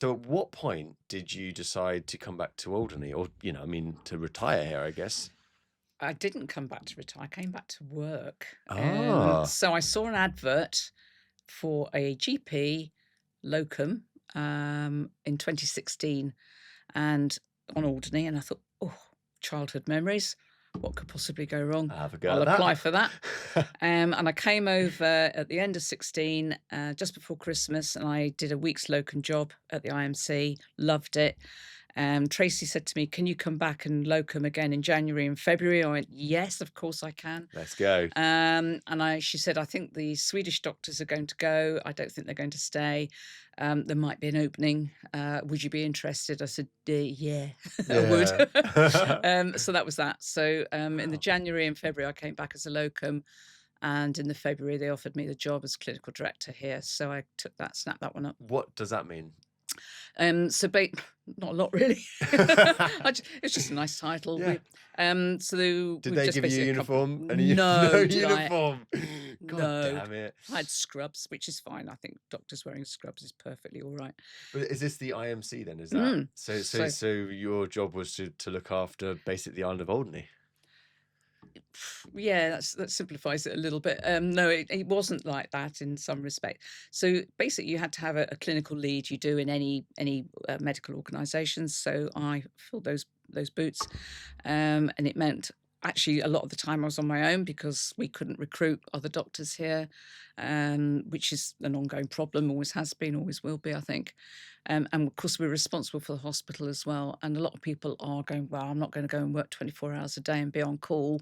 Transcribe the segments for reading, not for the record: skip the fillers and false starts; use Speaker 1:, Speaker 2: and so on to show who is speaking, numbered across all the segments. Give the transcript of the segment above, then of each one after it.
Speaker 1: So at what point did you decide to come back to Alderney, or I mean, to retire here, I guess?
Speaker 2: I didn't come back to retire, I came back to work.
Speaker 1: Ah,
Speaker 2: So I saw an advert for a GP locum in 2016 and on Alderney, and I thought, oh, childhood memories. What could possibly go wrong?
Speaker 1: I have a go
Speaker 2: I'll
Speaker 1: at
Speaker 2: apply for that.
Speaker 1: that.
Speaker 2: And I came over at the end of 16, just before Christmas, and I did a week's locum job at the IMC, loved it. Tracy said to me, "Can you come back and locum again in January and February?" I went, "Yes, of course I can."
Speaker 1: Let's go.
Speaker 2: She said, "I think the Swedish doctors are going to go. I don't think they're going to stay. There might be an opening. Would you be interested?" I said, "Yeah, I would."
Speaker 1: Yeah.
Speaker 2: So that was that. So in the
Speaker 1: Wow.
Speaker 2: January and February, I came back as a locum, and in the February, they offered me the job as clinical director here. So I took that, snapped that one up.
Speaker 1: What does that mean?
Speaker 2: So not a lot really. It's just a nice title.
Speaker 1: Yeah. Did
Speaker 2: We've
Speaker 1: they
Speaker 2: just
Speaker 1: give you a
Speaker 2: basically
Speaker 1: uniform? No
Speaker 2: no, did I?
Speaker 1: uniform. God
Speaker 2: No.
Speaker 1: damn it.
Speaker 2: I had scrubs, which is fine. I think doctors wearing scrubs is perfectly all right.
Speaker 1: But is this the IMC then? Is that
Speaker 2: Mm. So
Speaker 1: so your job was to look after basically the island of Alderney?
Speaker 2: yeah, that simplifies it a little bit. No, it wasn't like that in some respect. So basically, you had to have a clinical lead. You do in any medical organisations. So I filled those boots, and it meant actually a lot of the time I was on my own because we couldn't recruit other doctors here, which is an ongoing problem. Always has been, always will be, I think. And of course, we're responsible for the hospital as well. And a lot of people are going, well, I'm not going to go and work 24 hours a day and be on call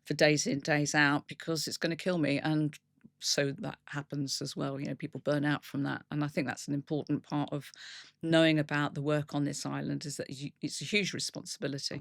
Speaker 2: for days in, days out because it's going to kill me. And so that happens as well. People burn out from that. And I think that's an important part of knowing about the work on this island is that it's a huge responsibility.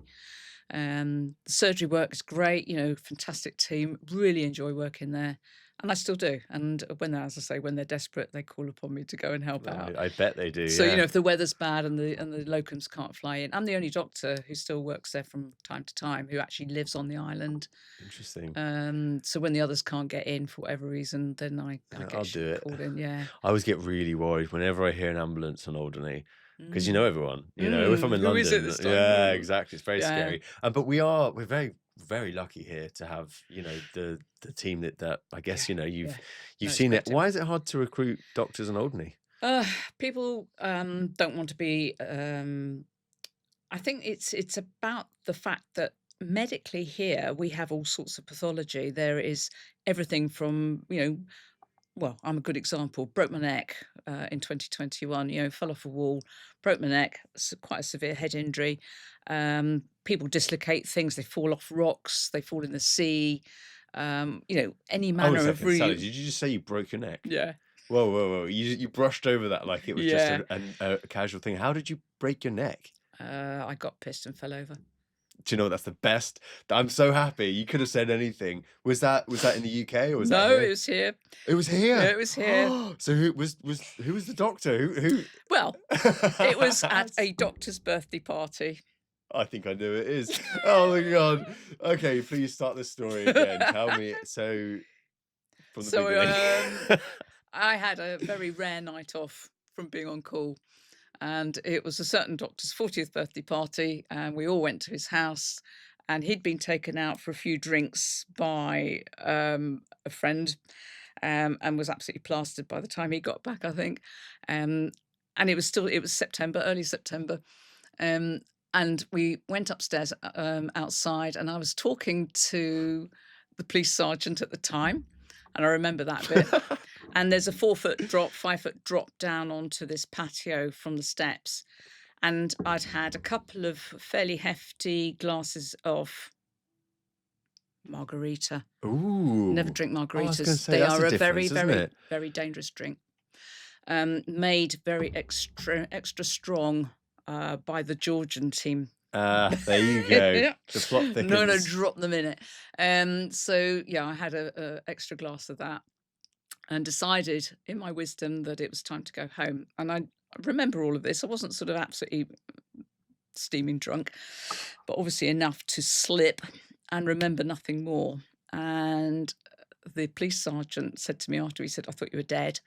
Speaker 2: The surgery work is great, fantastic team, really enjoy working there. And I still do. And as I say, when they're desperate, they call upon me to go and help
Speaker 1: No,
Speaker 2: out.
Speaker 1: I bet they do,
Speaker 2: So,
Speaker 1: yeah.
Speaker 2: if the weather's bad and the locums can't fly in, I'm the only doctor who still works there from time to time who actually lives on the island.
Speaker 1: Interesting.
Speaker 2: So when the others can't get in for whatever reason, then I
Speaker 1: Yeah,
Speaker 2: get
Speaker 1: I'll do it.
Speaker 2: called in. Yeah.
Speaker 1: I always get really worried whenever I hear an ambulance on Alderney, because you
Speaker 2: Mm.
Speaker 1: know everyone. If I'm in
Speaker 2: Who is it
Speaker 1: London,
Speaker 2: this time?
Speaker 1: yeah, exactly. It's very
Speaker 2: Yeah.
Speaker 1: scary. But we're very very lucky here to have the team that I guess
Speaker 2: Yeah.
Speaker 1: you've
Speaker 2: Yeah.
Speaker 1: you've
Speaker 2: No, it's a
Speaker 1: seen
Speaker 2: great
Speaker 1: it.
Speaker 2: team.
Speaker 1: Why is it hard to recruit doctors in Alderney?
Speaker 2: Uh, People don't want to be. I think it's about the fact that medically here we have all sorts of pathology. There is everything from well, I'm a good example. Broke my neck in 2021. Fell off a wall, broke my neck. Quite a severe head injury. People dislocate things. They fall off rocks. They fall in the sea. Any
Speaker 1: Oh, a
Speaker 2: manner of
Speaker 1: second, Sally,
Speaker 2: really.
Speaker 1: did you just say you broke your neck?
Speaker 2: Yeah,
Speaker 1: Whoa, whoa, whoa! You brushed over that like it was just
Speaker 2: yeah.
Speaker 1: a casual thing. How did you break your neck?
Speaker 2: I got pissed and fell over.
Speaker 1: Do you know what? That's the best. I'm so happy. You could have said anything. Was that in the UK or was that
Speaker 2: No, it
Speaker 1: here?
Speaker 2: was here.
Speaker 1: It was
Speaker 2: Yeah,
Speaker 1: here.
Speaker 2: it was here.
Speaker 1: So who was the doctor? Who?
Speaker 2: Well, it was at a doctor's birthday party.
Speaker 1: I think I knew it is. Oh my god. Okay, please start the story again. Tell me. So from the
Speaker 2: So,
Speaker 1: beginning.
Speaker 2: I had a very rare night off from being on call, and it was a certain doctor's 40th birthday party, and we all went to his house, and he'd been taken out for a few drinks by, a friend, and was absolutely plastered by the time he got back, I think. Um, and it was September, early September, um, and we went upstairs, outside, and I was talking to the police sergeant at the time, and I remember that bit. And there's a 4-foot drop, 5-foot drop down onto this patio from the steps. And I'd had a couple of fairly hefty glasses of Margarita. Never
Speaker 1: Ooh.
Speaker 2: drink
Speaker 1: Oh, I was going to
Speaker 2: margaritas.
Speaker 1: say
Speaker 2: They
Speaker 1: that's
Speaker 2: are
Speaker 1: a
Speaker 2: a very,
Speaker 1: difference, isn't
Speaker 2: very,
Speaker 1: it?
Speaker 2: very dangerous drink. Made very extra strong by the Georgian team.
Speaker 1: Ah, there you go.
Speaker 2: Yeah.
Speaker 1: The plot
Speaker 2: No,
Speaker 1: thickens.
Speaker 2: drop them in it. So yeah, I had a extra glass of that and decided in my wisdom that it was time to go home. And I remember all of this. I wasn't sort of absolutely steaming drunk, but obviously enough to slip and remember nothing more. And the police sergeant said to me after, he said, "I thought you were dead."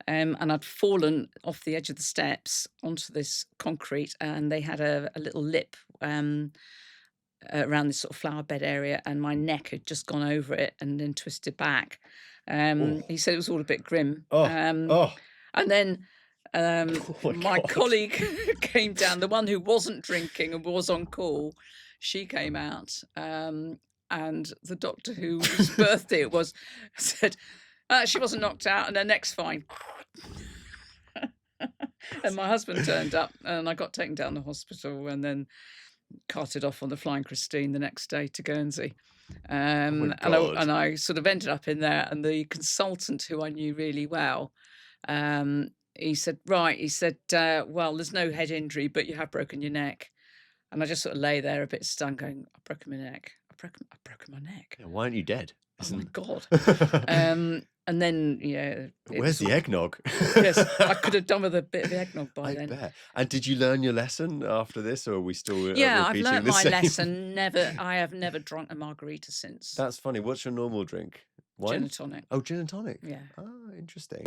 Speaker 2: And I'd fallen off the edge of the steps onto this concrete, and they had a little lip around this sort of flower bed area, and my neck had just gone over it and then twisted back. He
Speaker 1: Oh,
Speaker 2: said it was all a bit grim.
Speaker 1: oh, oh,
Speaker 2: And then
Speaker 1: oh my
Speaker 2: my
Speaker 1: God.
Speaker 2: colleague came down, the one who wasn't drinking and was on call. She came out, and the doctor whose birthday it was said, she wasn't knocked out and her neck's fine. And my husband turned up, and I got taken down to hospital and then carted off on the Flying Christine the next day to Guernsey.
Speaker 1: Oh my
Speaker 2: And
Speaker 1: God.
Speaker 2: I sort of ended up in there, and the consultant who I knew really well, he said, "Right," he said, "Well, there's no head injury, but you have broken your neck." And I just sort of lay there a bit stunned going, "I've broken my neck. I've broken my neck.
Speaker 1: Yeah, why aren't you dead?
Speaker 2: Oh my
Speaker 1: Isn't
Speaker 2: God." And then, yeah, it
Speaker 1: Where's
Speaker 2: was
Speaker 1: the
Speaker 2: all
Speaker 1: eggnog?
Speaker 2: yes, I could have done with a bit of eggnog by
Speaker 1: I
Speaker 2: then.
Speaker 1: bet. And did you learn your lesson after this, or are we still
Speaker 2: Yeah, I've
Speaker 1: repeating
Speaker 2: learnt
Speaker 1: the
Speaker 2: my
Speaker 1: same?
Speaker 2: lesson. I have never drunk a margarita since.
Speaker 1: That's funny. What's your normal drink?
Speaker 2: Gin
Speaker 1: Wine?
Speaker 2: and tonic.
Speaker 1: Oh, gin and tonic.
Speaker 2: Yeah.
Speaker 1: Ah, interesting.